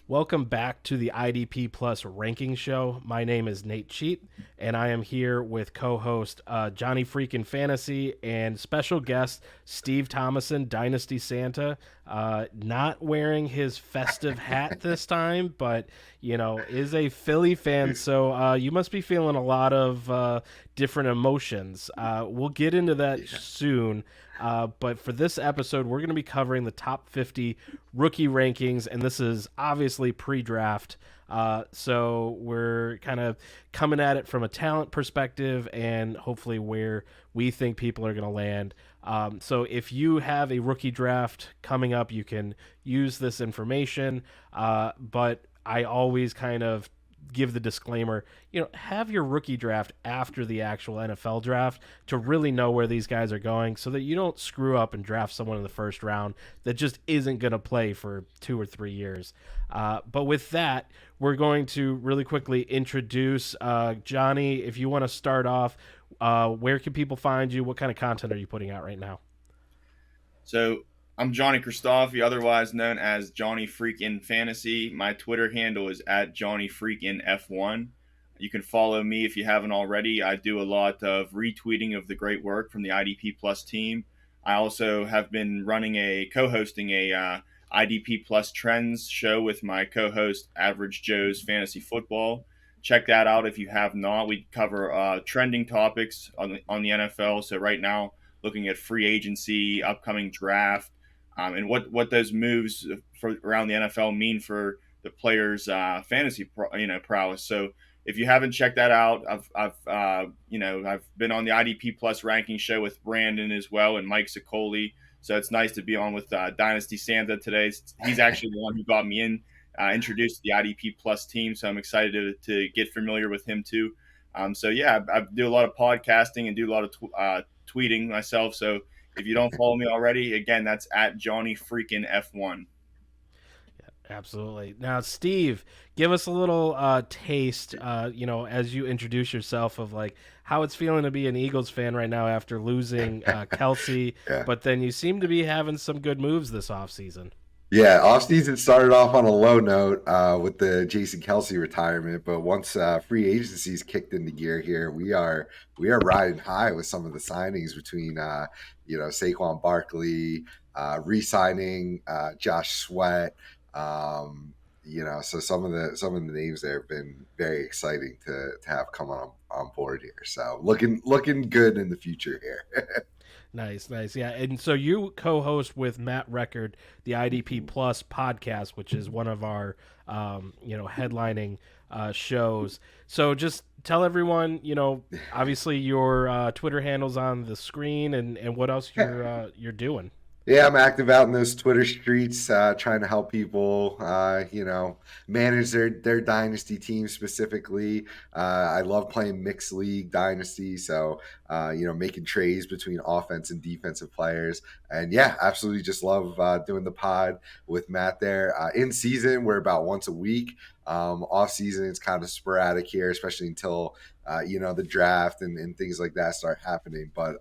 Welcome back to the IDP Plus Ranking Show. My name is Nate Cheat, and I am here with co-host Johnny Freakin' Fantasy and special guest Steve Thomason, Dynasty Santa. Not wearing his festive hat this time, but is a Philly fan, so you must be feeling a lot of different emotions. We'll get into that soon. But for this episode, we're going to be covering the top 50 rookie rankings, and this is obviously pre-draft. So we're kind of coming at it from a talent perspective and hopefully where we think people are going to land. So if you have a rookie draft coming up, you can use this information. But I always kind of give the disclaimer, have your rookie draft after the actual NFL draft to really know where these guys are going so that you don't screw up and draft someone in the first round that just isn't going to play for 2 or 3 years. But with that, we're going to really quickly introduce Johnny. If you want to start off, where can people find you? What kind of content are you putting out right now? So I'm Johnny Christophe, otherwise known as Johnny Freakin' Fantasy. My Twitter handle is at JohnnyFreakinF1. You can follow me if you haven't already. I do a lot of retweeting of the great work from the IDP Plus team. I also have been co-hosting a IDP Plus Trends show with my co-host Average Joe's Fantasy Football. Check that out if you have not. We cover trending topics on the NFL. So right now, looking at free agency, upcoming draft, and what those moves around the NFL mean for the players' fantasy prowess. So if you haven't checked that out, I've been on the IDP Plus ranking show with Brandon as well and Mike Sicoli. So it's nice to be on with Dynasty Santa today. He's actually the one who got me introduced to the IDP Plus team. So I'm excited to get familiar with him too. I do a lot of podcasting and do a lot of tweeting myself. So if you don't follow me already, again, that's at Johnny Freakin' F1. Yeah, absolutely. Now, Steve, give us a little taste, as you introduce yourself of like how it's feeling to be an Eagles fan right now after losing Kelsey, Yeah. but then you seem to be having some good moves this offseason. Yeah, offseason started off on a low note with the Jason Kelsey retirement, but once free agency's kicked into gear here, we are riding high with some of the signings between Saquon Barkley, re-signing Josh Sweat. So some of the names there have been very exciting to have come on board here. So looking good in the future here. Nice. Yeah. And so you co-host with Matt Record, the IDP Plus podcast, which is one of our, headlining shows. So just tell everyone, obviously your Twitter handle's on the screen and what else you're doing. Yeah, I'm active out in those Twitter streets, trying to help people, manage their dynasty team specifically. I love playing mixed league dynasty, so making trades between offense and defensive players. And yeah, absolutely, just love doing the pod with Matt there. In season, we're about once a week. Off season, it's kind of sporadic here, especially until the draft and things like that start happening. But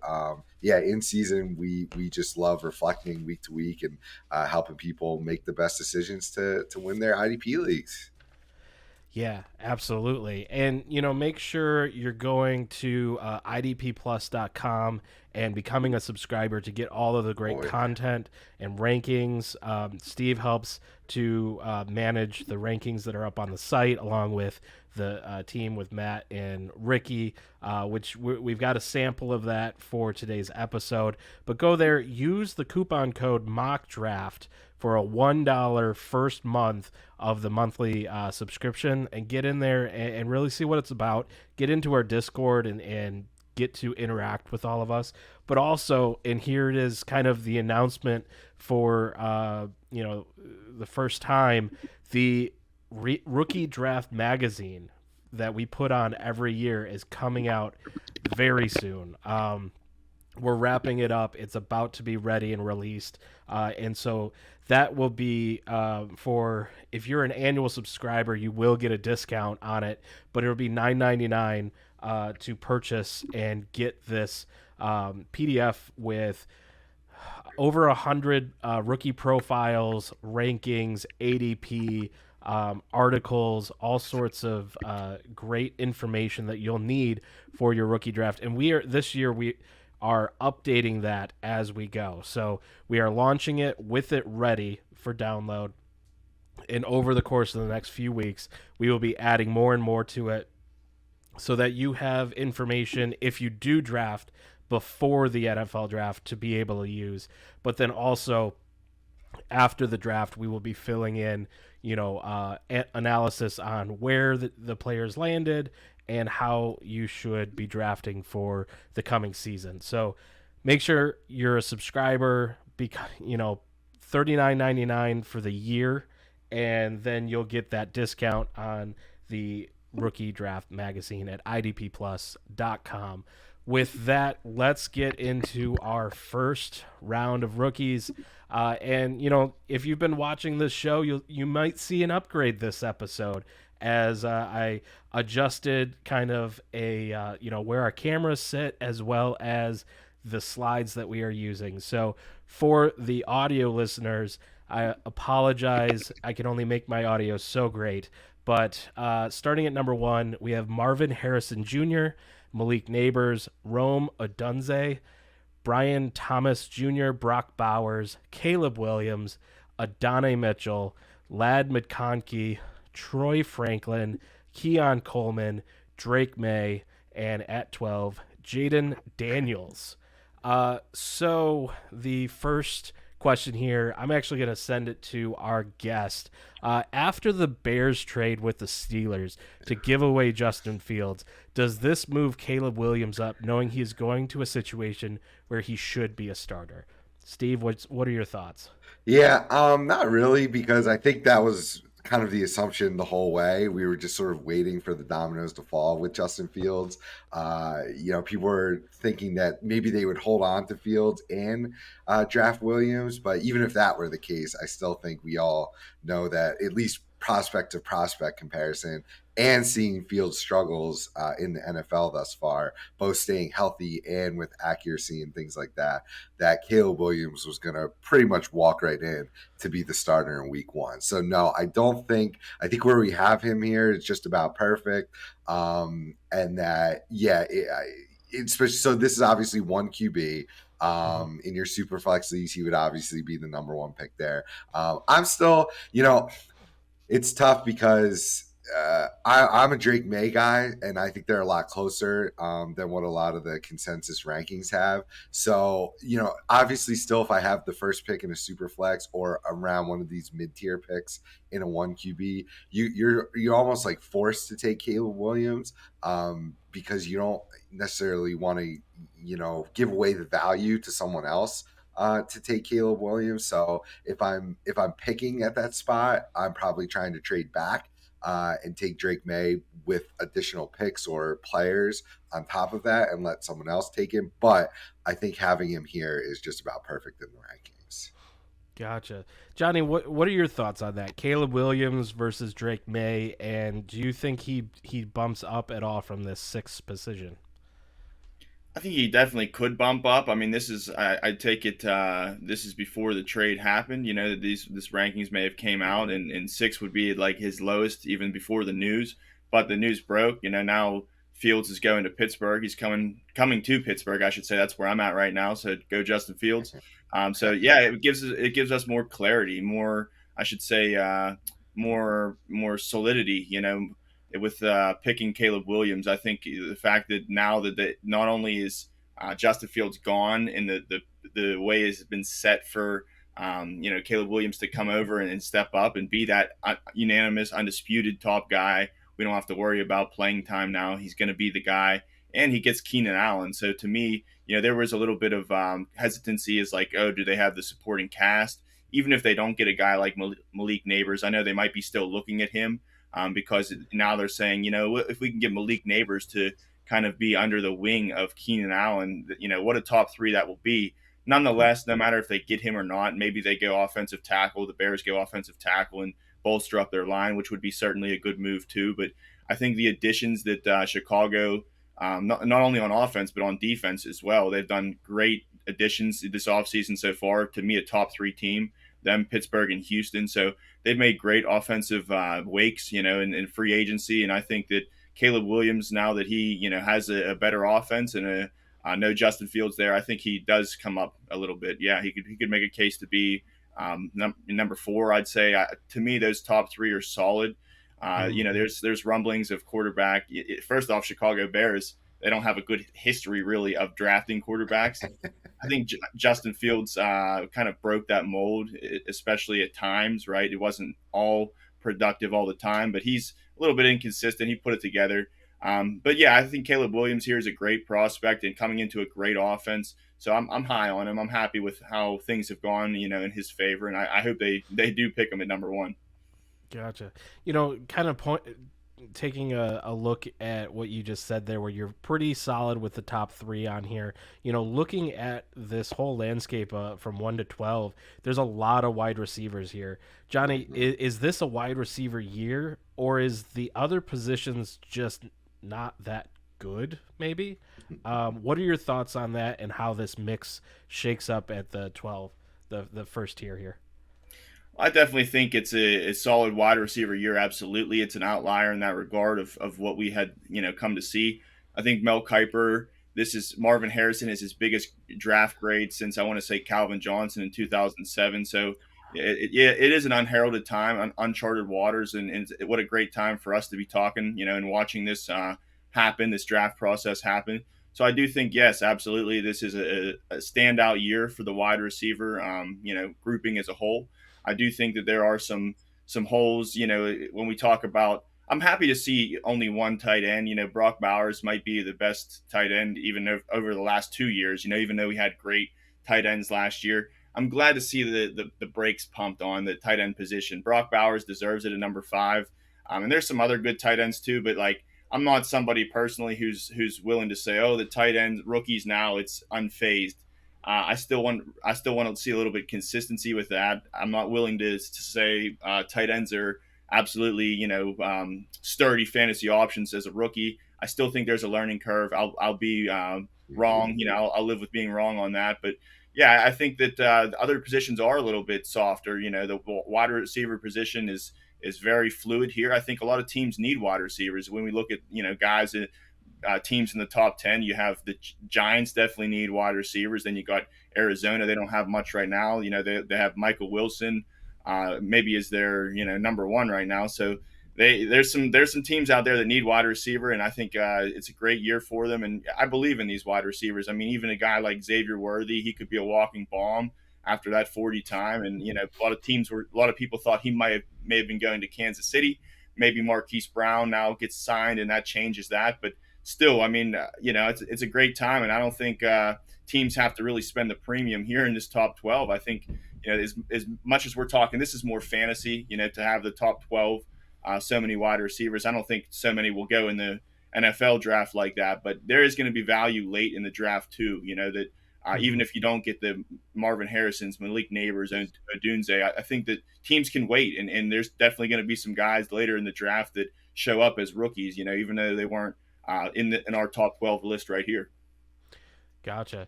in season, we just love reflecting week to week and helping people make the best decisions to win their IDP leagues. Yeah, absolutely. And, make sure you're going to idpplus.com and becoming a subscriber to get all of the great content and rankings. Steve helps to manage the rankings that are up on the site along with the team with Matt and Ricky, which we've got a sample of that for today's episode. But go there, use the coupon code MOCKDRAFT for a $1 first month of the monthly subscription and get in there and really see what it's about. Get into our Discord and get to interact with all of us. But also, and here it is kind of the announcement for, the first time, the Rookie Draft magazine that we put on every year is coming out very soon. We're wrapping it up. It's about to be ready and released. And so that will be for, if you're an annual subscriber, you will get a discount on it, but it'll be $9.99 to purchase and get this PDF with over 100 rookie profiles, rankings, ADP, articles, all sorts of great information that you'll need for your rookie draft. And this year we are updating that as we go. So we are launching it with it ready for download. And over the course of the next few weeks, we will be adding more and more to it so that you have information if you do draft before the NFL draft to be able to use. But then also after the draft, we will be filling in, analysis on where the players landed and how you should be drafting for the coming season. So make sure you're a subscriber, because, $39.99 for the year, and then you'll get that discount on the rookie draft magazine at idpplus.com. With that, let's get into our first round of rookies. And if you've been watching this show, you might see an upgrade this episode as I adjusted kind of a where our cameras sit as well as the slides that we are using. So for the audio listeners, I apologize. I can only make my audio so great. But starting at number 1, we have Marvin Harrison Jr., Malik Neighbors, Rome Odunze, Brian Thomas Jr., Brock Bowers, Caleb Williams, Adonai Mitchell, Ladd McConkey, Troy Franklin, Keon Coleman, Drake May, and at 12, Jaden Daniels. So the first question here, I'm actually going to send it to our guest. After the Bears trade with the Steelers to give away Justin Fields, does this move Caleb Williams up, knowing he's going to a situation where he should be a starter? Steve, what are your thoughts? Yeah, not really, because I think that was kind of the assumption the whole way. We were just sort of waiting for the dominoes to fall with Justin Fields. People were thinking that maybe they would hold on to Fields and draft Williams, but even if that were the case, I still think we all know that at least prospect to prospect comparison and seeing Fields struggles in the NFL thus far, both staying healthy and with accuracy and things like that, that Caleb Williams was going to pretty much walk right in to be the starter in week 1. So no, I think where we have him here is just about perfect. And that, so this is obviously one QB. In your super flex leagues, he would obviously be the number 1 pick there. I'm still, it's tough because I'm a Drake May guy, and I think they're a lot closer than what a lot of the consensus rankings have. So, obviously, still, if I have the first pick in a super flex or around one of these mid-tier picks in a 1 QB, you're almost like forced to take Caleb Williams because you don't necessarily want to, give away the value to someone else. To take Caleb Williams. So if I'm picking at that spot, I'm probably trying to trade back and take Drake May with additional picks or players on top of that and let someone else take him. But I think having him here is just about perfect in the rankings. Gotcha. Johnny, what are your thoughts on that? Caleb Williams versus Drake May, and do you think he bumps up at all from this 6th position? I think he definitely could bump up. I mean, I take it this is before the trade happened. This rankings may have came out, and 6 would be like his lowest even before the news. But the news broke. Now Fields is going to Pittsburgh. He's coming to Pittsburgh, I should say. That's where I'm at right now. So go Justin Fields. So yeah, it gives us more clarity, more, I should say, more solidity. With picking Caleb Williams, I think the fact that now that not only is Justin Fields gone and the way has been set for Caleb Williams to come over and step up and be that unanimous, undisputed top guy. We don't have to worry about playing time now. He's going to be the guy, and he gets Keenan Allen. So to me, there was a little bit of hesitancy, is like, oh, do they have the supporting cast? Even if they don't get a guy like Malik Neighbors, I know they might be still looking at him. Because now they're saying, if we can get Malik Neighbors to kind of be under the wing of Keenan Allen, what a top 3 that will be. Nonetheless, no matter if they get him or not, maybe they go offensive tackle, the Bears go offensive tackle and bolster up their line, which would be certainly a good move too. But I think the additions that Chicago, not only on offense, but on defense as well, they've done great additions this offseason so far. To me, a top 3 team. them, Pittsburgh, and Houston. So they've made great offensive wakes, in free agency. And I think that Caleb Williams, now that he, has a better offense and no Justin Fields there, I think he does come up a little bit. Yeah, he could make a case to be number four. I'd say to me those top three are solid. There's rumblings of quarterback. First off, Chicago Bears, they don't have a good history really of drafting quarterbacks. I think Justin Fields kind of broke that mold, especially at times. Right, it wasn't all productive all the time, but he's a little bit inconsistent. He put it together. But yeah, I think Caleb Williams here is a great prospect and coming into a great offense. So I'm high on him. I'm happy with how things have gone, in his favor, and I hope they do pick him at number one. Gotcha. Kind of taking a look at what you just said there, where you're pretty solid with the top three on here. Looking at this whole landscape from 1 to 12, there's a lot of wide receivers here. Johnny, is this a wide receiver year, or is the other positions just not that good, maybe? What are your thoughts on that and how this mix shakes up at the 12, the first tier here? I definitely think it's a solid wide receiver year. Absolutely, it's an outlier in that regard of what we had come to see. I think Mel Kiper. This is Marvin Harrison is his biggest draft grade since I want to say Calvin Johnson in 2007. So it is an unheralded time, uncharted waters, and what a great time for us to be talking, and watching this happen, this draft process happen. So I do think, yes, absolutely, this is a standout year for the wide receiver, grouping as a whole. I do think that there are some holes. When we talk about, I'm happy to see only one tight end. Brock Bowers might be the best tight end even over the last 2 years. Even though we had great tight ends last year, I'm glad to see the brakes pumped on the tight end position. Brock Bowers deserves it at number 5, and there's some other good tight ends too. But like, I'm not somebody personally who's willing to say, oh, the tight end rookies now it's unfazed. I still want to see a little bit of consistency with that. I'm not willing to say tight ends are absolutely sturdy fantasy options as a rookie. I still think there's a learning curve. I'll be wrong. I'll live with being wrong on that. But yeah, I think that the other positions are a little bit softer. The wide receiver position is very fluid here. I think a lot of teams need wide receivers. When we look at guys that teams in the top 10, you have the Giants definitely need wide receivers. Then you got Arizona. They don't have much right now. They have Michael Wilson, maybe is their number one right now. So there's some teams out there that need wide receiver, and I think it's a great year for them. And I believe in these wide receivers. I mean, even a guy like Xavier Worthy, he could be a walking bomb after that 40 time. And a lot of people thought he may have been going to Kansas City. Maybe Marquise Brown now gets signed, and that changes that. But still, I mean, it's a great time, and I don't think teams have to really spend the premium here in this top 12. I think, as much as we're talking, this is more fantasy, to have the top 12, so many wide receivers. I don't think so many will go in the NFL draft like that, but there is going to be value late in the draft too, that even if you don't get the Marvin Harrisons, Malik Neighbors, and Odunze, I think that teams can wait, and there's definitely going to be some guys later in the draft that show up as rookies, even though they weren't in our top 12 list right here. Gotcha.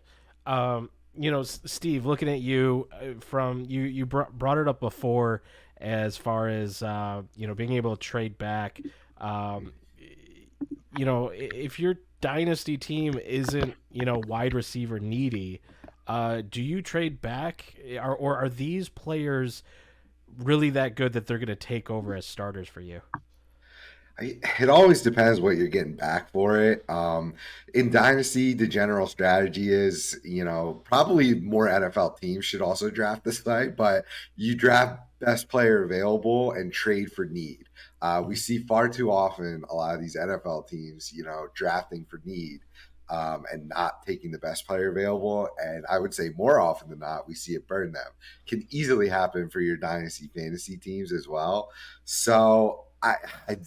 Steve, looking at you from you brought it up before as far as being able to trade back. If your dynasty team isn't wide receiver needy, do you trade back, or are these players really that good that they're going to take over as starters for you? It always depends what you're getting back for it. In Dynasty, the general strategy is, probably more NFL teams should also draft this way, but you draft best player available and trade for need. We see far too often a lot of these NFL teams, drafting for need and not taking the best player available. And I would say more often than not, we see it burn them. Can easily happen for your Dynasty fantasy teams as well. So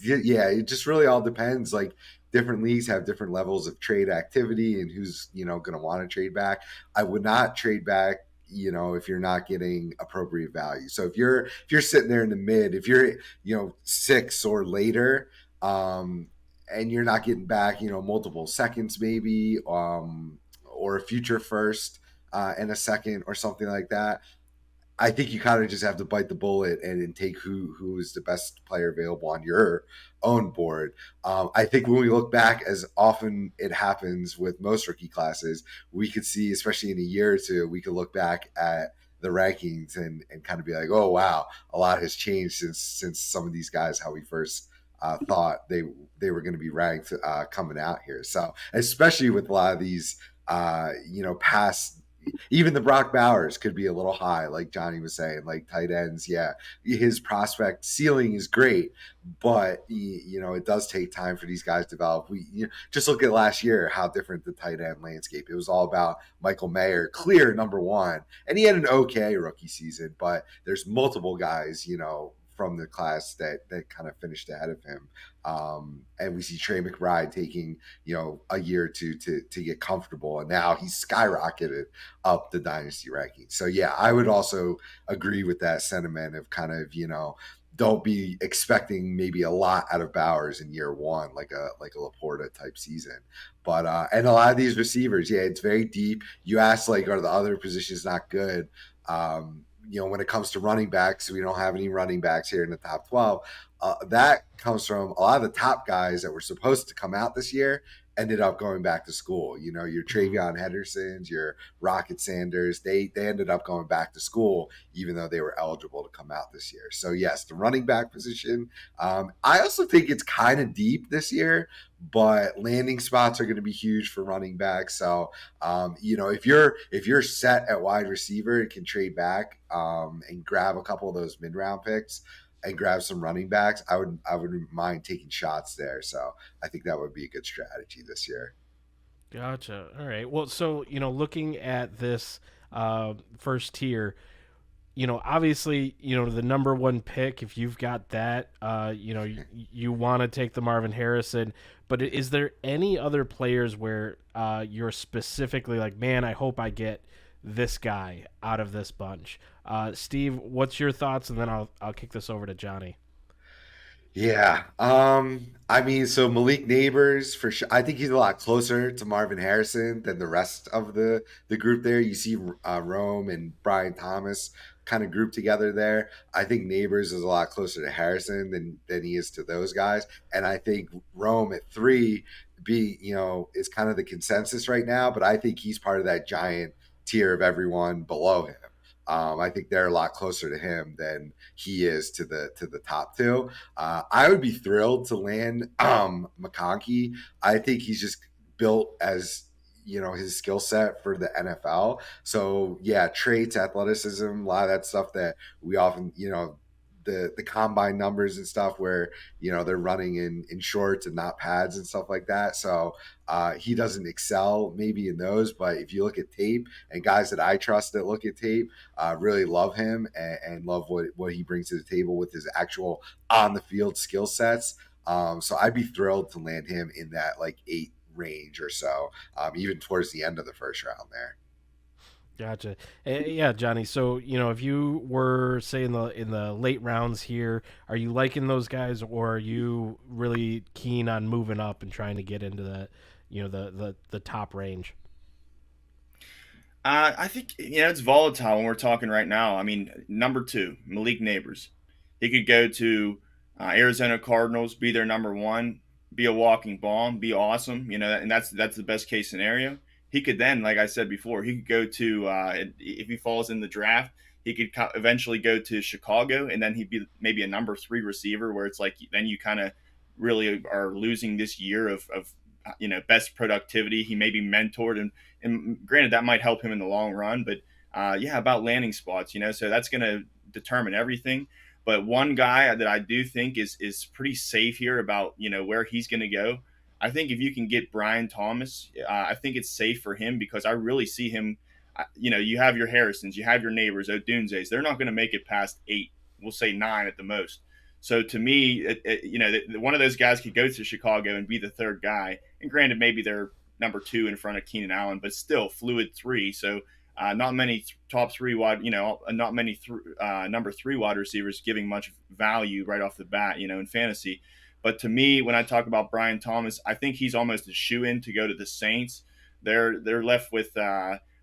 yeah, it just really all depends. Like, different leagues have different levels of trade activity and who's, going to want to trade back. I would not trade back, if you're not getting appropriate value. So if you're sitting there in the mid, if you're, 6 or later, and you're not getting back, multiple seconds maybe, or a future first and a second or something like that, I think you kind of just have to bite the bullet and take who is the best player available on your own board. I think when we look back, as often it happens with most rookie classes, we could see, especially in a year or two, we could look back at the rankings and kind of be like, oh wow, a lot has changed since some of these guys how we first thought they were going to be ranked coming out here. So especially with a lot of these past, even the Brock Bowers could be a little high, like Johnny was saying, like tight ends. Yeah, his prospect ceiling is great, but it does take time for these guys to develop. Just look at last year, how different the tight end landscape. It was all about Michael Mayer, clear number one, and he had an okay rookie season, but there's multiple guys, from the class that kind of finished ahead of him. And we see Trey McBride taking, a year or two to get comfortable. And now he's skyrocketed up the dynasty rankings. So yeah, I would also agree with that sentiment of kind of, don't be expecting maybe a lot out of Bowers in year one, like a Laporta type season. But and a lot of these receivers, yeah, it's very deep. You ask, like, are the other positions not good? When it comes to running backs, we don't have any running backs here in the top 12. That comes from a lot of the top guys that were supposed to come out this year ended up going back to school. Your Travion Hendersons, your Rocket Sanders, they ended up going back to school, even though they were eligible to come out this year. So yes, the running back position. I also think it's kind of deep this year, but landing spots are going to be huge for running back. So, if you're set at wide receiver and can trade back and grab a couple of those mid round picks and grab some running backs, I wouldn't mind taking shots there. So I think that would be a good strategy this year. Gotcha. All right. Well, so looking at this first tier, obviously, the number one pick, if you've got that, you want to take the Marvin Harrison. But is there any other players where you're specifically like, man, I hope I get this guy out of this bunch? Steve, what's your thoughts? And then I'll kick this over to Johnny. Yeah. So Malik Neighbors for sure. I think he's a lot closer to Marvin Harrison than the rest of the group there. You see Rome and Brian Thomas kind of grouped together there. I think Neighbors is a lot closer to Harrison than he is to those guys. And I think Rome at 3 is kind of the consensus right now, but I think he's part of that giant tier of everyone below him. I think they're a lot closer to him than he is to the top two. I would be thrilled to land McConkey. I think he's just built as his skill set for the NFL. So yeah, traits, athleticism, a lot of that stuff that we often the combine numbers and stuff where they're running in shorts and not pads and stuff like that. So he doesn't excel maybe in those, but if you look at tape, and guys that I trust that look at tape really love him and love what he brings to the table with his actual on the field skill sets. So I'd be thrilled to land him in that like 8 range or so, even towards the end of the first round there. Gotcha. Yeah, Johnny. So if you were say in the late rounds here, are you liking those guys, or are you really keen on moving up and trying to get into that, the top range? I think it's volatile when we're talking right now. I mean, number 2, Malik Neighbors. He could go to Arizona Cardinals, be their number 1, be a walking bomb, be awesome. And that's the best case scenario. He could then, like I said before, he could go to if he falls in the draft, he could eventually go to Chicago, and then he'd be maybe a number 3 receiver, where it's like then you kind of really are losing this year of best productivity. He may be mentored, and granted that might help him in the long run, but yeah, about landing spots, so that's going to determine everything. But one guy that I do think is pretty safe here about where he's going to go. I think if you can get Brian Thomas, I think it's safe for him, because I really see him. You have your Harrisons, you have your Neighbors, Odunze's. They're not going to make it past 8. We'll say 9 at the most. So to me, one of those guys could go to Chicago and be the third guy. And granted, maybe they're number 2 in front of Keenan Allen, but still fluid 3. So not many top 3 wide, not many number 3 wide receivers giving much value right off the bat, in fantasy. But to me, when I talk about Brian Thomas, I think he's almost a shoe-in to go to the Saints. They're left with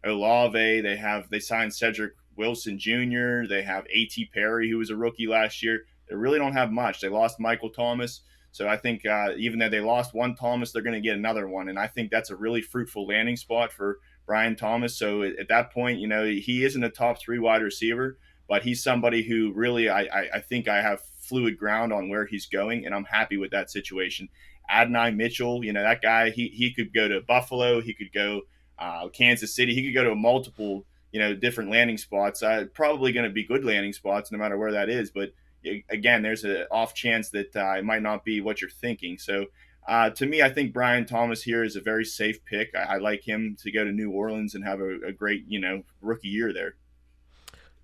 Olave. They signed Cedric Wilson Jr. They have A.T. Perry, who was a rookie last year. They really don't have much. They lost Michael Thomas. So I think even though they lost one Thomas, they're going to get another one. And I think that's a really fruitful landing spot for Brian Thomas. So at that point, he isn't a top 3 wide receiver, but he's somebody who really I think I have fluid ground on where he's going, and I'm happy with that situation. Adonai Mitchell, that guy, he could go to Buffalo. He could go Kansas City. He could go to multiple, different landing spots. Probably going to be good landing spots no matter where that is. But again, there's an off chance that it might not be what you're thinking. So to me, I think Brian Thomas here is a very safe pick. I like him to go to New Orleans and have a great, rookie year there.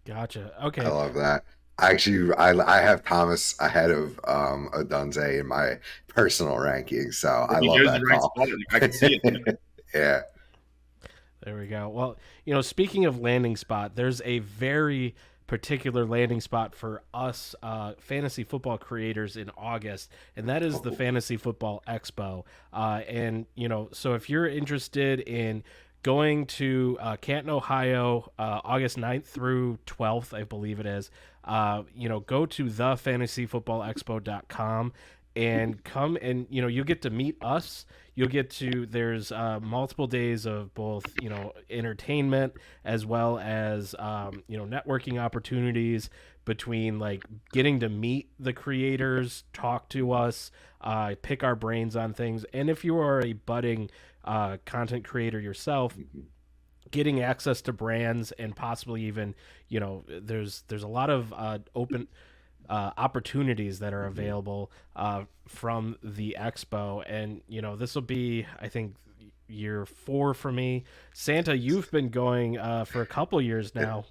Gotcha. Okay. I love that. Actually, I have Thomas ahead of Odunze in my personal rankings, so I love that call. I can see it. Yeah. There we go. Well, speaking of landing spot, there's a very particular landing spot for us fantasy football creators in August, and that is the Fantasy Football Expo. So if you're interested in going to Canton, Ohio, August 9th through 12th, I believe it is, go to thefantasyfootballexpo.com and come and, you'll get to meet us. There's multiple days of both, entertainment as well as, networking opportunities between like getting to meet the creators, talk to us, pick our brains on things. And if you are a budding content creator yourself, getting access to brands and possibly even, there's a lot of open opportunities that are available from the expo. And, this will be, I think, year 4 for me. Santa, you've been going for a couple years now.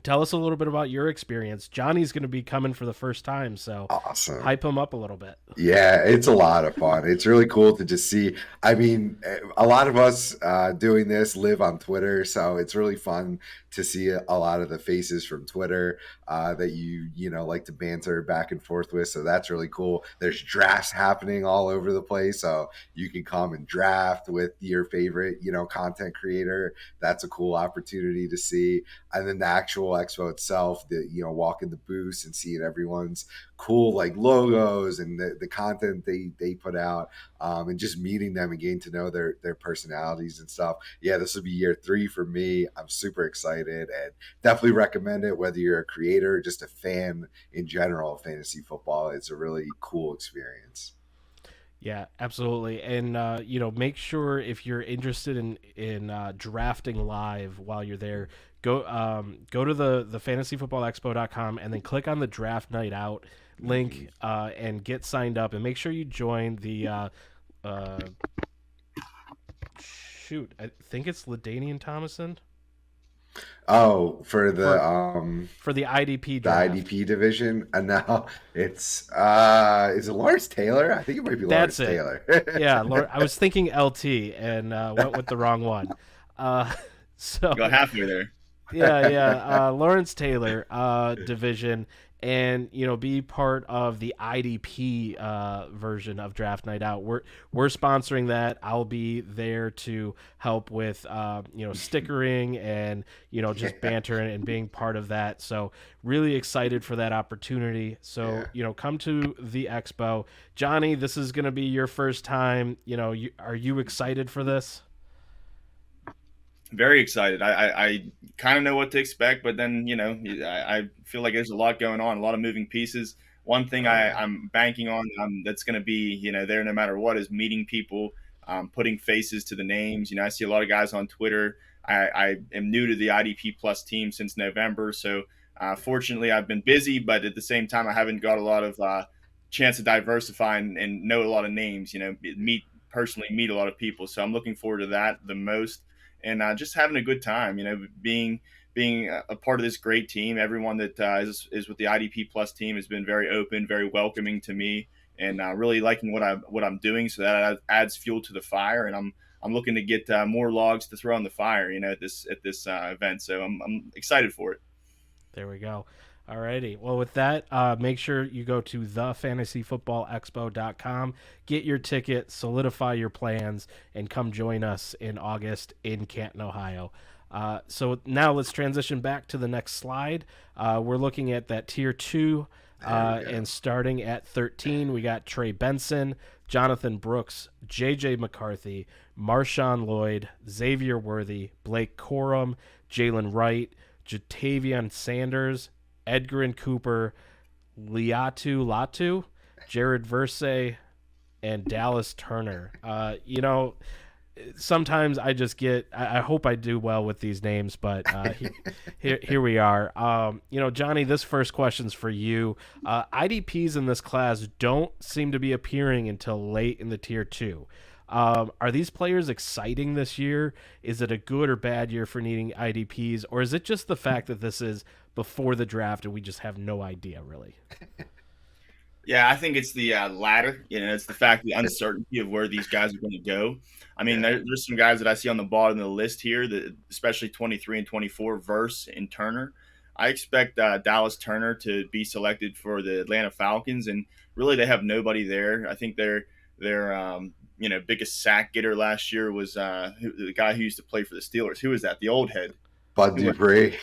Tell us a little bit about your experience. Johnny's going to be coming for the first time, so awesome. Hype him up a little bit. Yeah, it's a lot of fun. It's really cool to just see. I mean, a lot of us doing this live on Twitter, so it's really fun to see a lot of the faces from Twitter that you like to banter back and forth with. So that's really cool. There's drafts happening all over the place, so you can come and draft with your favorite content creator. That's a cool opportunity to see. And then the actual expo itself, walk in the booths and seeing everyone's cool like logos and the content they put out, and just meeting them and getting to know their personalities and stuff. Yeah, this will be year 3 for me. I'm super excited and definitely recommend it, whether you're a creator or just a fan in general of fantasy football. It's a really cool experience. Yeah, absolutely. And, make sure if you're interested in drafting live while you're there, go to the fantasyfootballexpo.com and then click on the draft night out link and get signed up, and make sure you join the I think it's LaDainian Thomason. Oh, for the IDP draft. The IDP division. And now it's is it Lawrence Taylor? I think it might be Lawrence Taylor. Yeah, I was thinking LT and went with the wrong one. So got halfway there. Yeah. Lawrence Taylor division, and be part of the IDP version of Draft Night Out. We're sponsoring that. I'll be there to help with stickering and just bantering and being part of that. So really excited for that opportunity. So come to the expo. Johnny, this is going to be your first time. Are you excited for this? Very excited. I kind of know what to expect, but then, I feel like there's a lot going on, a lot of moving pieces. One thing I'm banking on that's going to be, there no matter what, is meeting people, putting faces to the names. I see a lot of guys on Twitter. I am new to the IDP Plus team since November. So fortunately, I've been busy, but at the same time, I haven't got a lot of chance to diversify and know a lot of names, meet a lot of people. So I'm looking forward to that the most. And just having a good time, being a part of this great team. Everyone that is with the IDP Plus team has been very open, very welcoming to me, and really liking what I'm doing. So that adds fuel to the fire, and I'm looking to get more logs to throw on the fire, at this event. So I'm excited for it. There we go. Alrighty. Well, with that, make sure you go to thefantasyfootballexpo.com, get your ticket, solidify your plans, and come join us in August in Canton, Ohio. So now let's transition back to the next slide. We're looking at that tier 2, There we go. and starting at 13, we got Trey Benson, Jonathan Brooks, J.J. McCarthy, Marshawn Lloyd, Xavier Worthy, Blake Corum, Jalen Wright, Jatavian Sanders, Edgarin Cooper, Liatu Latu, Jared Verse, and Dallas Turner. Sometimes I just get. I hope I do well with these names, but here we are. Johnny, this first question's for you. IDPs in this class don't seem to be appearing until late in the tier 2. Are these players exciting this year? Is it a good or bad year for needing IDPs, or is it just the fact that this is before the draft and we just have no idea really? Yeah, I think it's the latter. It's the fact, the uncertainty of where these guys are going to go. I mean, Yeah. there's some guys that I see on the bottom of the list here, that especially 23 and 24, Verse and Turner. I expect Dallas Turner to be selected for the Atlanta Falcons, and really they have nobody there. I think their biggest sack getter last year was the guy who used to play for the Steelers. Who was that? The old head. Bud Who Dupree.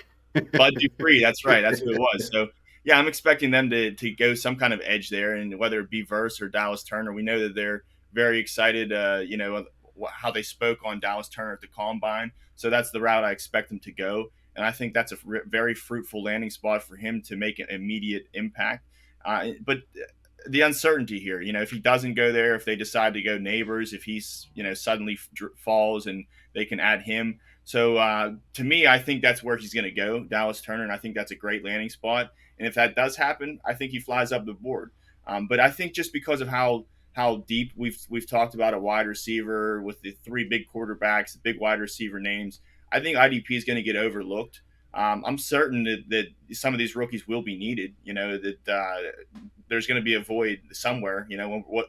Bud Dupree. That's right. That's who it was. So yeah, I'm expecting them to go some kind of edge there, and whether it be Verse or Dallas Turner, we know that they're very excited. How they spoke on Dallas Turner at the combine. So that's the route I expect them to go, and I think that's a very fruitful landing spot for him to make an immediate impact. But the uncertainty here, if he doesn't go there, if they decide to go Neighbors, if he's suddenly falls and they can add him. So to me, I think that's where he's going to go, Dallas Turner, and I think that's a great landing spot. And if that does happen, I think he flies up the board. But I think just because of how deep we've talked about a wide receiver with the three big quarterbacks, the big wide receiver names, I think IDP is going to get overlooked. I'm certain that some of these rookies will be needed. That there's going to be a void somewhere.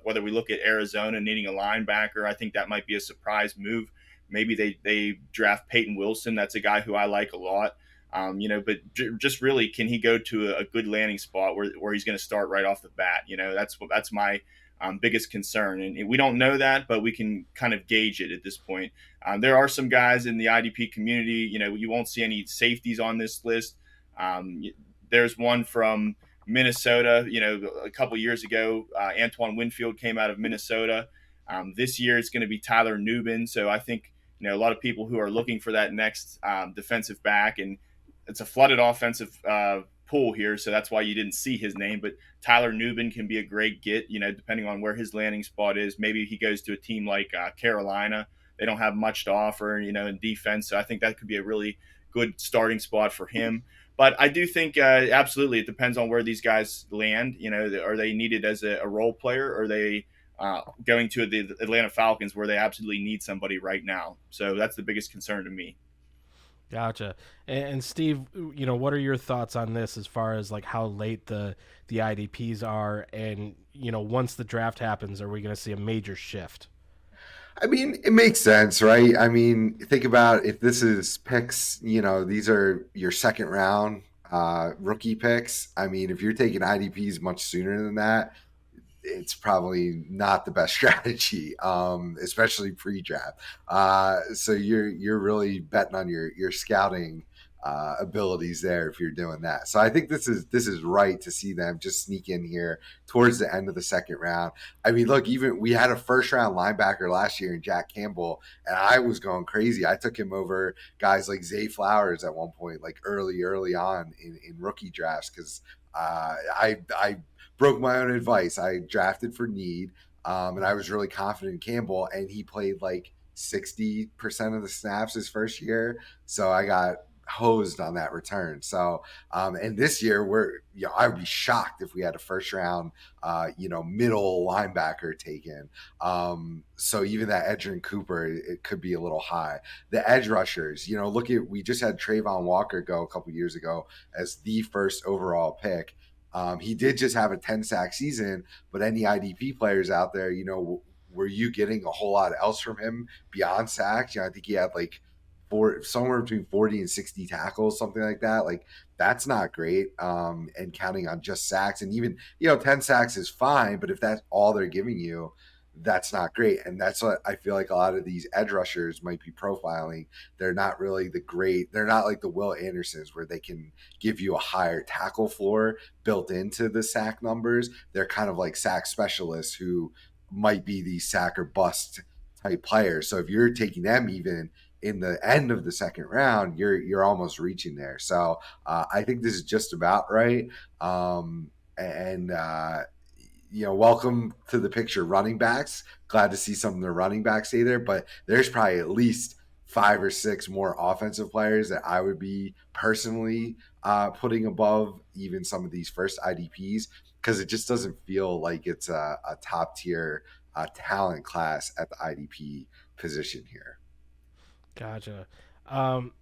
Whether we look at Arizona needing a linebacker, I think that might be a surprise move. Maybe they draft Peyton Wilson. That's a guy who I like a lot. But just really, can he go to a good landing spot where he's going to start right off the bat? That's my biggest concern, and we don't know that, but we can kind of gauge it at this point. There are some guys in the IDP community. You won't see any safeties on this list. There's one from Minnesota. A couple years ago, Antoine Winfield came out of Minnesota. This year, it's going to be Tyler Nubin. So I think a lot of people who are looking for that next defensive back, and it's a flooded offensive pool here, so that's why you didn't see his name. But Tyler Nubin can be a great get, depending on where his landing spot is. Maybe he goes to a team like Carolina. They don't have much to offer, in defense. So I think that could be a really good starting spot for him. But I do think absolutely it depends on where these guys land. Are they needed as a role player, or are they going to the Atlanta Falcons where they absolutely need somebody right now? So that's the biggest concern to me. Gotcha. And Steve, what are your thoughts on this as far as like how late the IDPs are, and once the draft happens, are we going to see a major shift? I mean, it makes sense, right? I mean, think about if this is picks, these are your second round rookie picks. I mean, if you're taking IDPs much sooner than that, it's probably not the best strategy, especially pre-draft. So you're really betting on your scouting abilities there if you're doing that. So I think this is right to see them just sneak in here towards the end of the second round. I mean, look, even we had a first round linebacker last year in Jack Campbell, and I was going crazy. I took him over guys like Zay Flowers at one point, like early on in rookie drafts, because I broke my own advice. I drafted for need, and I was really confident in Campbell, and he played like 60% of the snaps his first year. So I got hosed on that return. So, and this year I would be shocked if we had a first round, middle linebacker taken. So even that Edgerrin Cooper, it could be a little high. The edge rushers, we just had Trayvon Walker go a couple years ago as the first overall pick. He did just have a 10 sack season, but any IDP players out there, were you getting a whole lot else from him beyond sacks? I think he had like somewhere between 40 and 60 tackles, something like that. Like that's not great. And counting on just sacks, and even 10 sacks is fine, but if that's all they're giving you, that's not great. And that's what I feel like a lot of these edge rushers might be profiling. They're not really they're not like the Will Andersons where they can give you a higher tackle floor built into the sack numbers. They're kind of like sack specialists who might be these sack or bust type players. So if you're taking them even in the end of the second round, you're almost reaching there. So I think this is just about right. And welcome to the picture, running backs. Glad to see some of the running backs stay there, but there's probably at least 5 or 6 more offensive players that I would be personally putting above even some of these first IDPs because it just doesn't feel like it's a top tier talent class at the IDP position here. Gotcha. Um,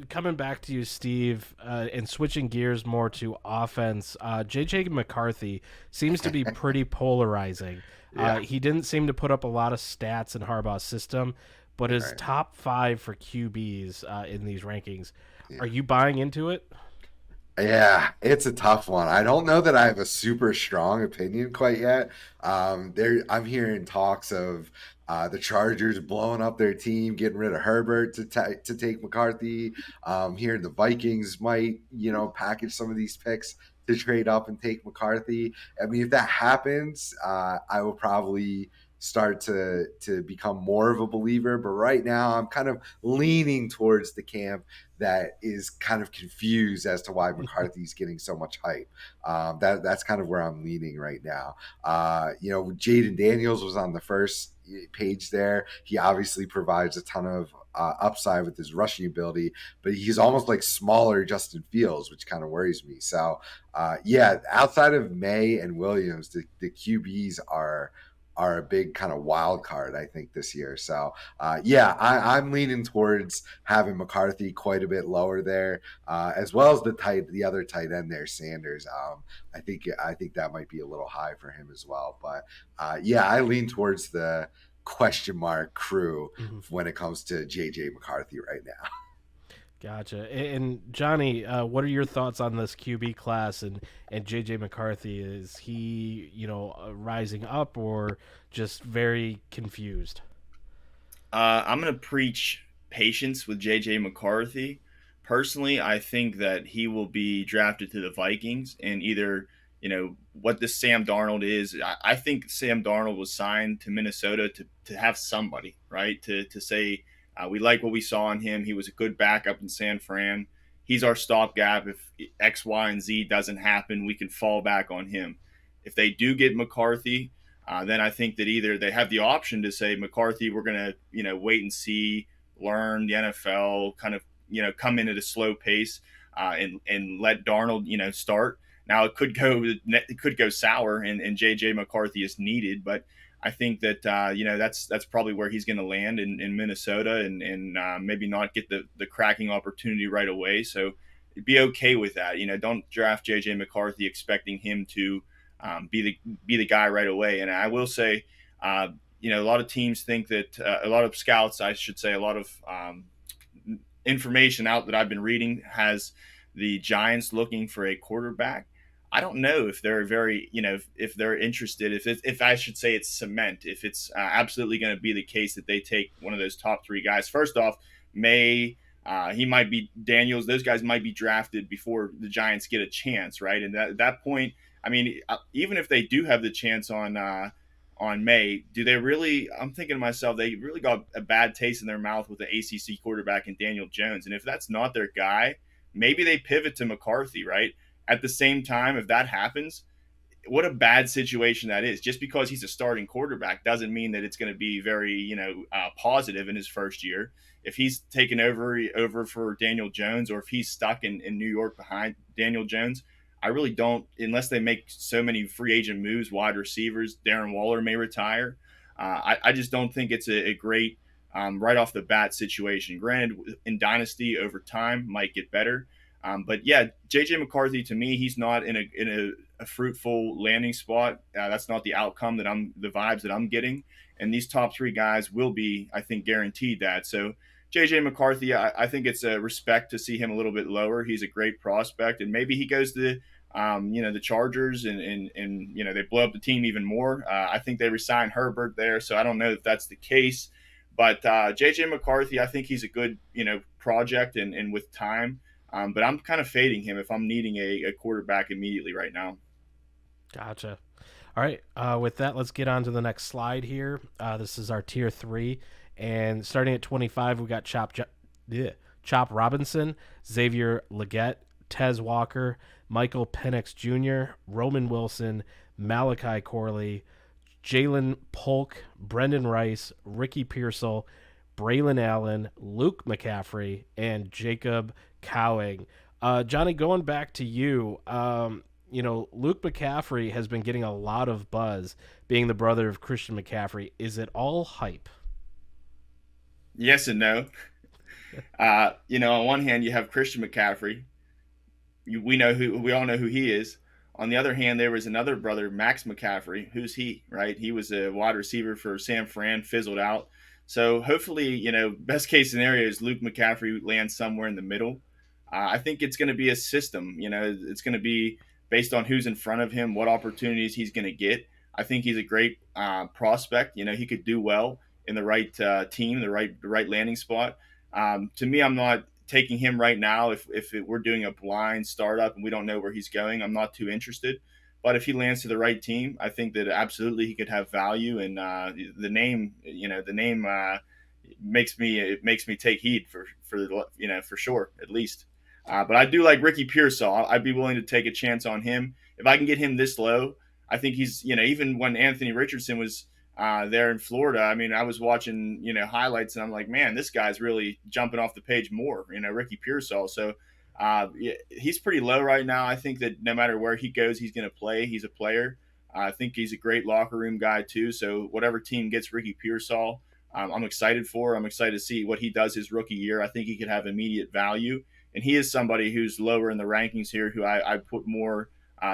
coming back to you, Steve, and switching gears more to offense, JJ McCarthy seems to be pretty polarizing. Yeah. He didn't seem to put up a lot of stats in Harbaugh's system, but is Right. top 5 for QBs in these rankings. Yeah. Are you buying into it? Yeah, it's a tough one. I don't know that I have a super strong opinion quite yet. I'm hearing talks of the Chargers blowing up their team, getting rid of Herbert to take McCarthy. Hearing the Vikings might, package some of these picks to trade up and take McCarthy. I mean, if that happens, I will probably start to become more of a believer. But right now, I'm kind of leaning towards the camp that is kind of confused as to why McCarthy's getting so much hype. That's kind of where I'm leaning right now. Jaden Daniels was on the first page there. He obviously provides a ton of upside with his rushing ability, but he's almost like smaller Justin Fields, which kind of worries me. So, outside of May and Williams, the QBs are a big kind of wild card, I think, this year. So, I'm leaning towards having McCarthy quite a bit lower there, as well as the other tight end there, Sanders. I think that might be a little high for him as well. But I lean towards the question mark crew Mhm. when it comes to JJ McCarthy right now. Gotcha. And Johnny, what are your thoughts on this QB class and JJ McCarthy? Is he, rising up or just very confused? I'm going to preach patience with JJ McCarthy. Personally, I think that he will be drafted to the Vikings and either, what this Sam Darnold is. I think Sam Darnold was signed to Minnesota to have somebody, right? To say, we like what we saw in him. He was a good backup in San Fran. He's our stopgap. If X, Y, and Z doesn't happen, we can fall back on him. If they do get McCarthy, then I think that either they have the option to say McCarthy, we're going to wait and see, learn the NFL, kind of come in at a slow pace, and let Darnold start. Now it could go sour, and JJ McCarthy is needed, but I think that that's probably where he's going to land in Minnesota, and maybe not get the cracking opportunity right away. So be okay with that. Don't draft JJ McCarthy expecting him to be the guy right away. And I will say, a lot of teams think that a lot of scouts, I should say, a lot of information out that I've been reading has the Giants looking for a quarterback. I don't know if they're very, if they're interested, if I should say it's cement, if it's absolutely going to be the case that they take one of those top 3 guys. First off, May, he might be Daniels. Those guys might be drafted before the Giants get a chance, right? And at that point, I mean, even if they do have the chance on May, do they really? I'm thinking to myself, they really got a bad taste in their mouth with the ACC quarterback and Daniel Jones. And if that's not their guy, maybe they pivot to McCarthy, right? At the same time, if that happens, what a bad situation that is. Just because he's a starting quarterback doesn't mean that it's going to be very, positive in his first year. If he's taken over for Daniel Jones, or if he's stuck in New York behind Daniel Jones, I really don't, unless they make so many free agent moves, wide receivers. Darren Waller may retire. I just don't think it's a great right off the bat situation. Granted, in Dynasty over time might get better. But yeah, JJ McCarthy, to me, he's not in a fruitful landing spot. That's not the outcome the vibes that I'm getting. And these top 3 guys will be, I think, guaranteed that. So JJ McCarthy, I think it's a respect to see him a little bit lower. He's a great prospect, and maybe he goes to the Chargers and they blow up the team even more. I think they resign Herbert there, so I don't know if that's the case. But JJ McCarthy, I think he's a good project and with time. But I'm kind of fading him if I'm needing a quarterback immediately right now. Gotcha. All right. With that, let's get on to the next slide here. This is our tier 3. And starting at 25, we got Chop Robinson, Xavier Legette, Tez Walker, Michael Penix Jr., Roman Wilson, Malachi Corley, Jalen Polk, Brendan Rice, Ricky Pearsall, Braylon Allen, Luke McCaffrey, and Jacob Cowing. Johnny, going back to you, Luke McCaffrey has been getting a lot of buzz being the brother of Christian McCaffrey. Is it all hype? Yes and no. On one hand, you have Christian McCaffrey. We all know who he is. On the other hand, there was another brother, Max McCaffrey. Who's he, right? He was a wide receiver for San Fran, fizzled out. So hopefully, best case scenario is Luke McCaffrey lands somewhere in the middle. I think it's going to be a system. It's going to be based on who's in front of him, what opportunities he's going to get. I think he's a great prospect. He could do well in the right team, the right landing spot. To me, I'm not taking him right now. If we're doing a blind startup and we don't know where he's going, I'm not too interested. But if he lands to the right team, I think that absolutely he could have value. And the name makes me take heed for sure, at least. But I do like Ricky Pearsall. I'd be willing to take a chance on him if I can get him this low. I think he's even when Anthony Richardson was there in Florida. I mean, I was watching, highlights, and I'm like, man, this guy's really jumping off the page more. Ricky Pearsall. So he's pretty low right now. I think that no matter where he goes, he's going to play. He's a player. I think he's a great locker room guy too. So whatever team gets Ricky Pearsall, I'm excited for. I'm excited to see what he does his rookie year. I think he could have immediate value, and he is somebody who's lower in the rankings here, who I put more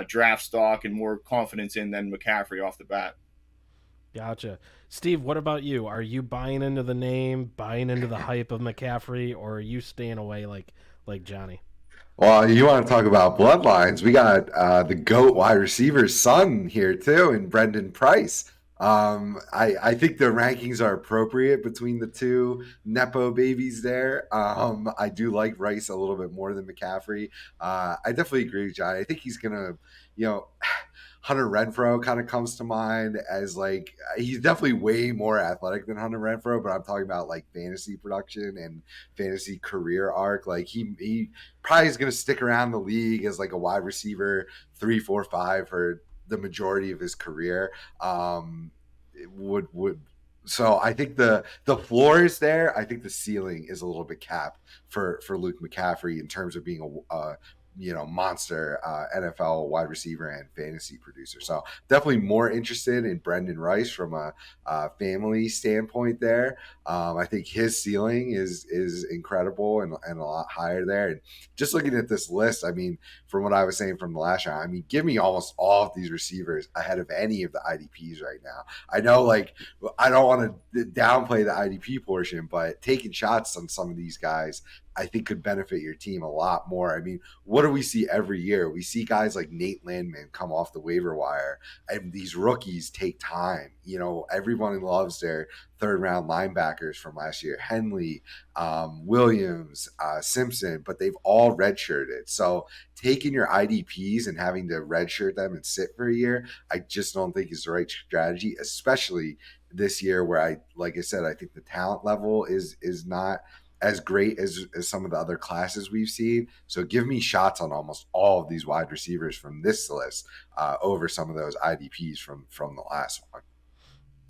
draft stock and more confidence in than McCaffrey off the bat. Gotcha. Steve, what about you? Are you buying into the name, buying into the hype of McCaffrey, or are you staying away like Johnny? Well, you want to talk about bloodlines? We got the GOAT wide receiver's son here too, and Brendan Price. I think the rankings are appropriate between the two Nepo babies there. I do like Rice a little bit more than McCaffrey. I definitely agree with John. I think he's gonna, you know, Hunter Renfro kind of comes to mind as like he's definitely way more athletic than Hunter Renfro, but I'm talking about like fantasy production and fantasy career arc. Like he probably is going to stick around the league as like a wide receiver 3, 4, 5 for the majority of his career. Would so I think the floor is there. I think the ceiling is a little bit capped for Luke McCaffrey in terms of being a monster NFL wide receiver and fantasy producer. So definitely more interested in Brendan Rice from a family standpoint there. I think his ceiling is incredible and a lot higher there. And just looking at this list, I mean, from what I was saying from the last round, I mean, give me almost all of these receivers ahead of any of the IDPs right now. I know, like, I don't want to downplay the IDP portion, but taking shots on some of these guys I think could benefit your team a lot more. I mean, what do we see every year? We see guys like Nate Landman come off the waiver wire, and these rookies take time. Everyone loves their third round linebackers from last year, Henley, Williams, Simpson, but they've all redshirted. So taking your IDPs and having to redshirt them and sit for a year, I just don't think is the right strategy, especially this year where like I said, I think the talent level is not as great as some of the other classes we've seen. So give me shots on almost all of these wide receivers from this list over some of those IDPs from the last one.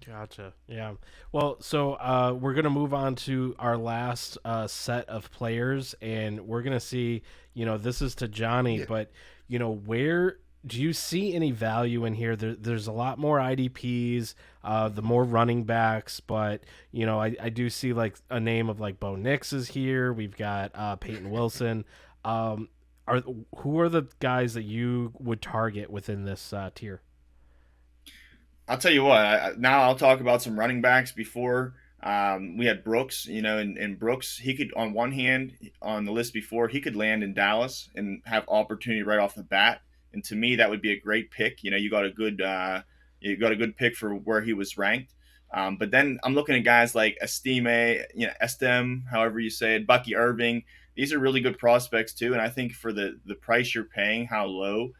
Gotcha. Yeah. Well, so we're going to move on to our last set of players, and we're going to see, this is to Johnny, Yeah. but, where do you see any value in here? There's a lot more IDPs, the more running backs, but, I do see like a name of like Bo Nix is here. We've got Peyton Wilson. Who are the guys that you would target within this tier? I'll tell you what. Now I'll talk about some running backs. Before we had Brooks, and Brooks, he could, on one hand, on the list before, he could land in Dallas and have opportunity right off the bat and to me that would be a great pick. You got a good pick for where he was ranked. But then I'm looking at guys like Estem, however you say it, Bucky Irving. These are really good prospects too, and I think for the price you're paying, how low,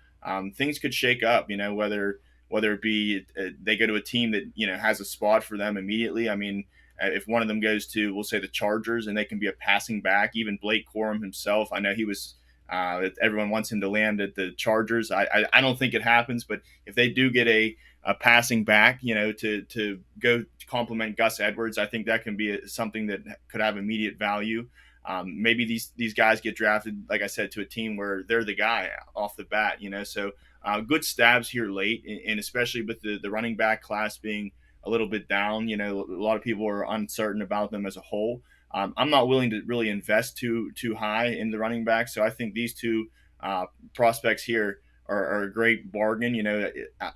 things could shake up. Whether it be they go to a team that has a spot for them immediately. I mean, if one of them goes to, we'll say, the Chargers, and they can be a passing back, even Blake Corum himself. I know he was. Everyone wants him to land at the Chargers. I don't think it happens, but if they do get a passing back, to go complement Gus Edwards, I think that can be something that could have immediate value. Maybe these guys get drafted, like I said, to a team where they're the guy off the bat, So good stabs here late, and especially with the running back class being a little bit down. A lot of people are uncertain about them as a whole. I'm not willing to really invest too high in the running back, so I think these two prospects here are a great bargain.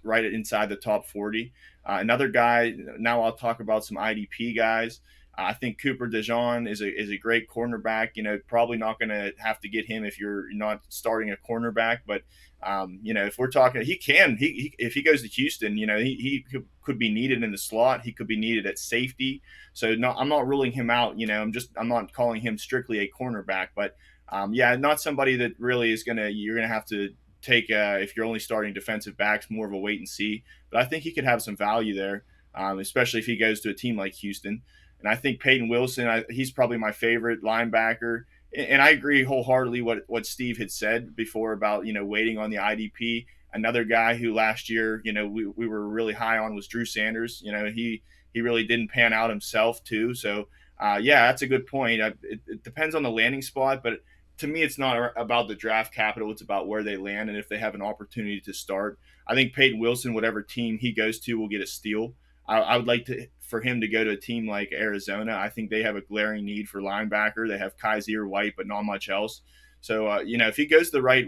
Right inside the top 40. Another guy. Now I'll talk about some IDP guys. I think Cooper DeJean is a great cornerback. Probably not going to have to get him if you're not starting a cornerback, but if we're talking, if he goes to Houston, he could be needed in the slot. He could be needed at safety. So I'm not ruling him out. I'm not calling him strictly a cornerback, but not somebody that really you're gonna have to take if you're only starting defensive backs, more of a wait and see. But I think he could have some value there, especially if he goes to a team like Houston. And I think Peyton Wilson, he's probably my favorite linebacker. And I agree wholeheartedly what Steve had said before about, waiting on the IDP. Another guy who last year, we were really high on was Drew Sanders. He really didn't pan out himself too. So, that's a good point. It depends on the landing spot, but to me, it's not about the draft capital. It's about where they land and if they have an opportunity to start. I think Peyton Wilson, whatever team he goes to, will get a steal. I would like for him to go to a team like Arizona. I think they have a glaring need for linebacker. They have Kaiser White, but not much else. So, if he goes to the right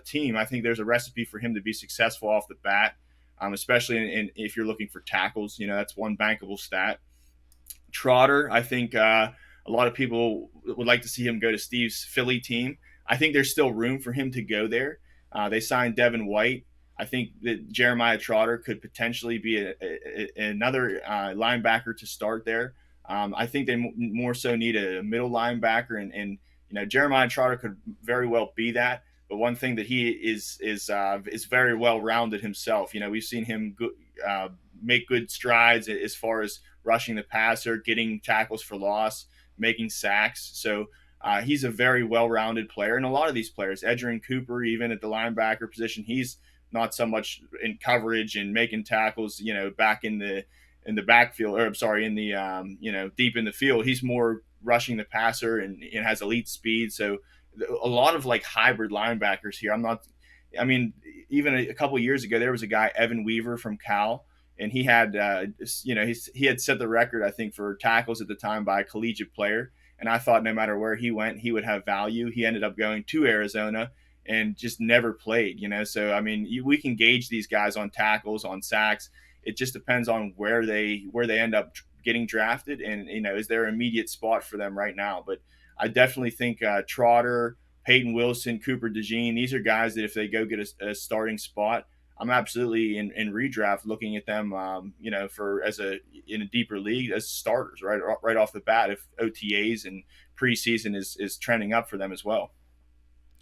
team, I think there's a recipe for him to be successful off the bat, especially if you're looking for tackles. That's one bankable stat. Trotter, I think a lot of people would like to see him go to Steve's Philly team. I think there's still room for him to go there. They signed Devin White. I think that Jeremiah Trotter could potentially be another linebacker to start there. I think they more so need a middle linebacker, and Jeremiah Trotter could very well be that. But one thing that he is very well rounded himself. We've seen him make good strides as far as rushing the passer, getting tackles for loss, making sacks. So he's a very well-rounded player, and a lot of these players, Edgerrin Cooper, even at the linebacker position, he's not so much in coverage and making tackles, back in the backfield, or I'm sorry, in the deep in the field. He's more rushing the passer and has elite speed. So a lot of like hybrid linebackers here. Even a couple of years ago, there was a guy, Evan Weaver from Cal, and he had he had set the record, I think, for tackles at the time by a collegiate player. And I thought no matter where he went, he would have value. He ended up going to Arizona and just never played, So, we can gauge these guys on tackles, on sacks. It just depends on where they end up getting drafted, and is there an immediate spot for them right now? But I definitely think Trotter, Peyton Wilson, Cooper DeJean, these are guys that if they go get a starting spot, I'm absolutely in redraft looking at them, in a deeper league as starters, right off the bat, if OTAs and preseason is trending up for them as well.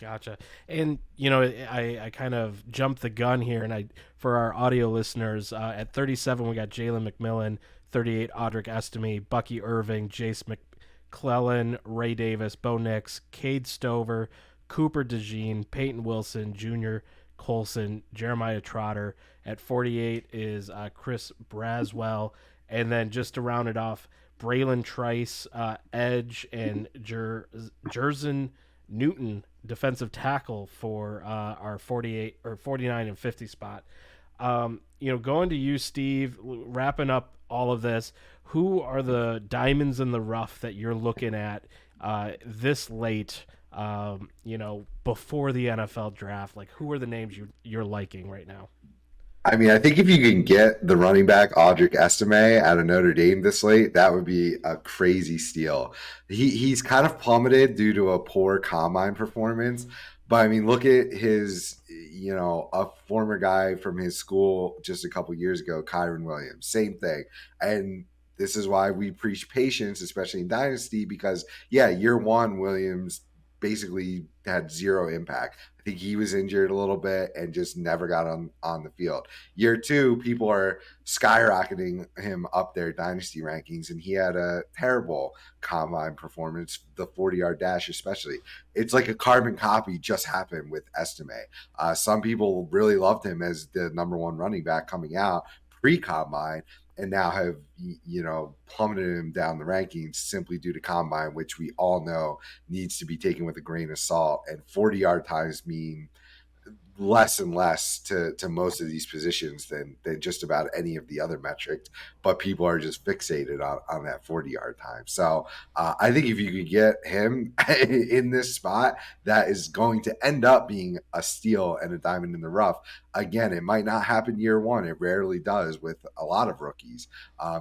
Gotcha. And, I kind of jumped the gun here, and for our audio listeners, at 37, we got Jalen McMillan, 38, Audric Estime, Bucky Irving, Jace McClellan, Ray Davis, Bo Nix, Cade Stover, Cooper DeJean, Peyton Wilson, Jr., Colson, Jeremiah Trotter. At 48 is Chris Braswell. And then just to round it off, Braylon Trice, Edge, and Jerson Newton, defensive tackle, for our 48 or 49 and 50 spot. Going to you, Steve, wrapping up all of this, who are the diamonds in the rough that you're looking at this late, before the NFL draft? Like, who are the names you're liking right now? I think if you can get the running back Audric Estime out of Notre Dame this late, that would be a crazy steal. He's kind of plummeted due to a poor combine performance, But I mean, look at his, a former guy from his school just a couple years ago, Kyron Williams, same thing. And this is why we preach patience, especially in Dynasty, because yeah, year one, Williams basically had zero impact. I think he was injured a little bit and just never got on the field. Year two, people are skyrocketing him up their Dynasty rankings, and he had a terrible combine performance, the 40-yard dash especially. It's like a carbon copy just happened with Estime. Some people really loved him as the number one running back coming out pre-combine, and now have plummeted him down the rankings simply due to combine, which we all know needs to be taken with a grain of salt. And 40-yard times mean less and less to most of these positions than just about any of the other metrics, but people are just fixated on that 40-yard time. So I think if you could get him in this spot, that is going to end up being a steal and a diamond in the rough. Again, it might not happen year one. It rarely does with a lot of rookies.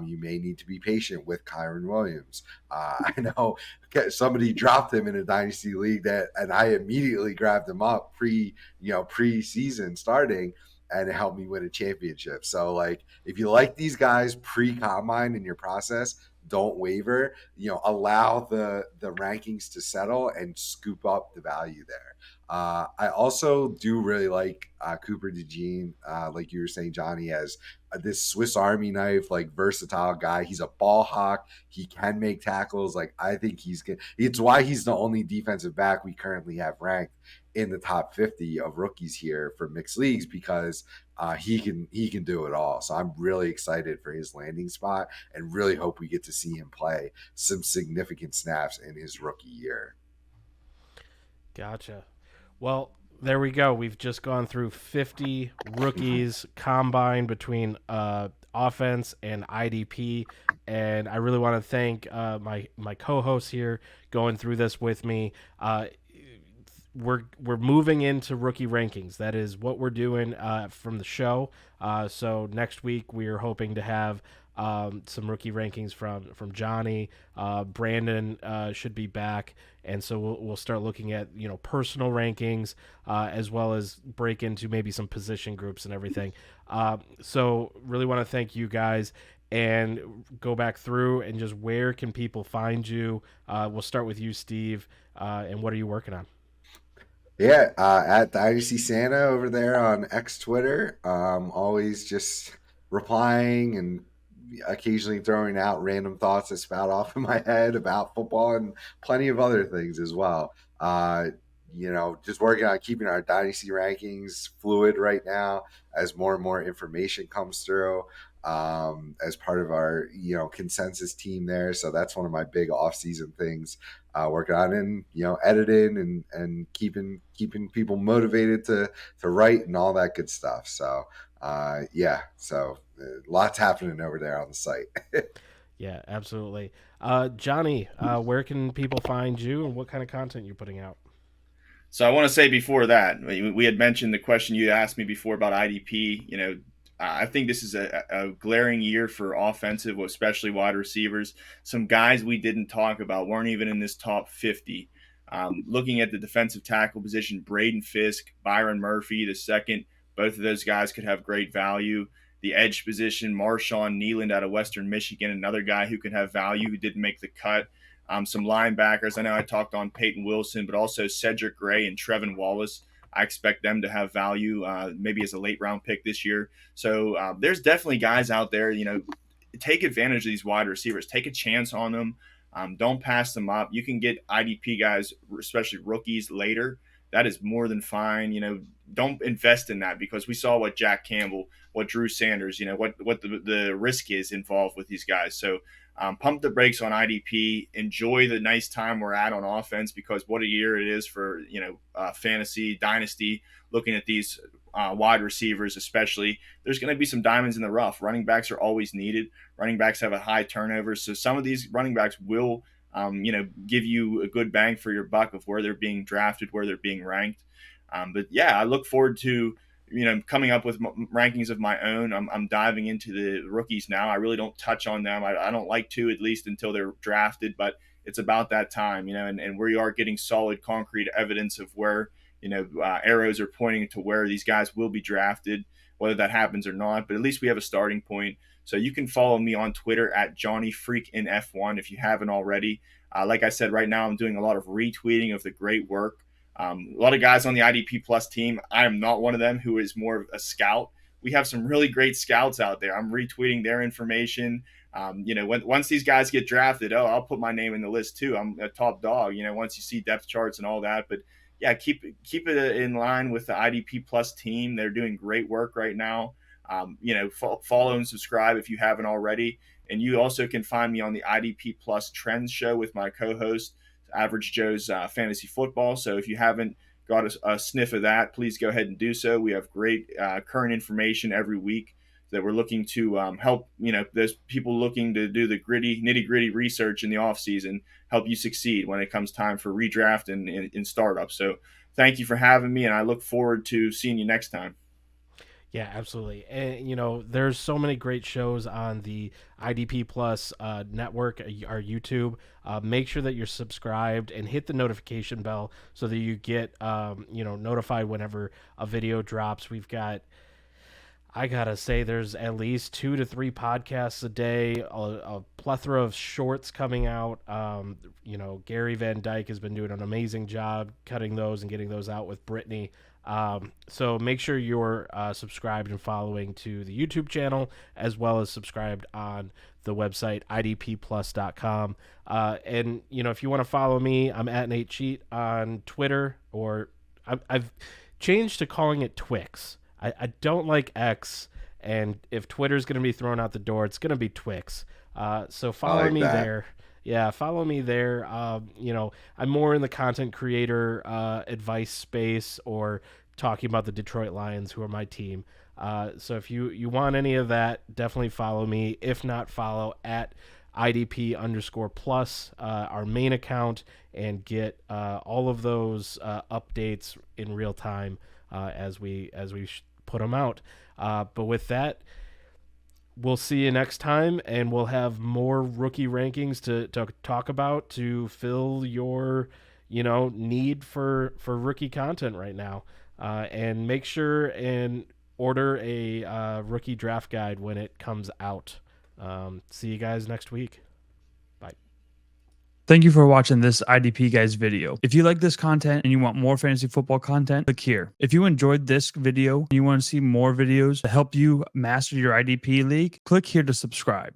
You may need to be patient with Kyron Williams. I know somebody dropped him in a dynasty league and I immediately grabbed him up pre-season starting, and it helped me win a championship. So like, if you like these guys pre-combine in your process, don't waver, allow the rankings to settle and scoop up the value there. I also do really like Cooper DeJean, like you were saying, Johnny, as this Swiss Army knife, like versatile guy. He's a ball hawk. He can make tackles. Like, I think he's good. It's why he's the only defensive back we currently have ranked in the top 50 of rookies here for mixed leagues, because he can do it all. So I'm really excited for his landing spot and really hope we get to see him play some significant snaps in his rookie year. Gotcha. Well, there we go. We've just gone through 50 rookies combined between offense and IDP, and I really want to thank my co-hosts here going through this with me. We're moving into rookie rankings. That is what we're doing from the show. So next week we are hoping to have some rookie rankings from Johnny. Brandon should be back, and so we'll start looking at personal rankings as well as break into maybe some position groups and everything. So really want to thank you guys. And go back through and just where can people find you? We'll start with you, Steve. And what are you working on? Yeah, at Dynasty Santa over there on X Twitter. Always just replying and occasionally throwing out random thoughts that spout off in my head about football and plenty of other things as well. Just working on keeping our Dynasty rankings fluid right now as more and more information comes through as part of our consensus team there. So that's one of my big off-season things, working on, and editing and keeping people motivated to write and all that good stuff. So so lots happening over there on the site. Yeah, absolutely. Johnny, where can people find you, and what kind of content you're putting out? So I want to say before that, we had mentioned the question you asked me before about IDP. I think this is a glaring year for offensive, especially wide receivers. Some guys we didn't talk about weren't even in this top 50. Looking at the defensive tackle position, Braden Fisk, Byron Murphy, the second, both of those guys could have great value. The edge position, Marshawn Nealand out of Western Michigan, another guy who can have value who didn't make the cut. Some linebackers. I know I talked on Peyton Wilson, but also Cedric Gray and Trevin Wallace. I expect them to have value, maybe as a late round pick this year. So there's definitely guys out there. Take advantage of these wide receivers. Take a chance on them. Don't pass them up. You can get IDP guys, especially rookies, later. That is more than fine. Don't invest in that, because we saw what Jack Campbell, what Drew Sanders, what the risk is involved with these guys. So pump the brakes on IDP. Enjoy the nice time we're at on offense, because what a year it is for fantasy dynasty. Looking at these wide receivers, especially, there's going to be some diamonds in the rough. Running backs are always needed. Running backs have a high turnover, so some of these running backs will give you a good bang for your buck of where they're being drafted, where they're being ranked. But yeah, I look forward to coming up with rankings of my own. I'm diving into the rookies now. I really don't touch on them. I don't like to, at least until they're drafted, but it's about that time, and we are getting solid, concrete evidence of where, arrows are pointing to where these guys will be drafted, whether that happens or not. But at least we have a starting point. So you can follow me on Twitter at JohnnyFreakinF1 if you haven't already. Like I said, right now I'm doing a lot of retweeting of the great work. A lot of guys on the IDP Plus team. I am not one of them, who is more of a scout. We have some really great scouts out there. I'm retweeting their information. Once these guys get drafted, I'll put my name in the list too. I'm a top dog, once you see depth charts and all that. But yeah, keep it in line with the IDP Plus team. They're doing great work right now. Follow and subscribe if you haven't already. And you also can find me on the IDP Plus Trends Show with my co-host, Average Joe's Fantasy Football. So if you haven't got a sniff of that, please go ahead and do so. We have great current information every week that we're looking to help, those people looking to do the nitty-gritty research in the offseason, help you succeed when it comes time for redraft and in startup. So thank you for having me, and I look forward to seeing you next time. Yeah, absolutely. And, there's so many great shows on the IDP Plus network, our YouTube. Make sure that you're subscribed and hit the notification bell so that you get, notified whenever a video drops. We've got, I gotta say, there's at least 2 to 3 podcasts a day, a plethora of shorts coming out. Gary Van Dyke has been doing an amazing job cutting those and getting those out with Brittany. So make sure you're subscribed and following to the YouTube channel, as well as subscribed on the website idpplus.com. And if you want to follow me, I'm at Nate Cheat on Twitter, or I've changed to calling it Twix. I don't like X, and if Twitter's going to be thrown out the door, it's going to be Twix. So follow me there. Yeah, follow me there. I'm more in the content creator advice space, or talking about the Detroit Lions, who are my team. So if you want any of that, definitely follow me. If not, follow at IDP_plus, our main account, and get all of those updates in real time as we put them out. But with that, we'll see you next time, and we'll have more rookie rankings to talk about to fill your, need for rookie content right now. And make sure and order a rookie draft guide when it comes out. See you guys next week. Bye. Thank you for watching this IDP Guys video. If you like this content and you want more fantasy football content, click here. If you enjoyed this video and you want to see more videos to help you master your IDP league, click here to subscribe.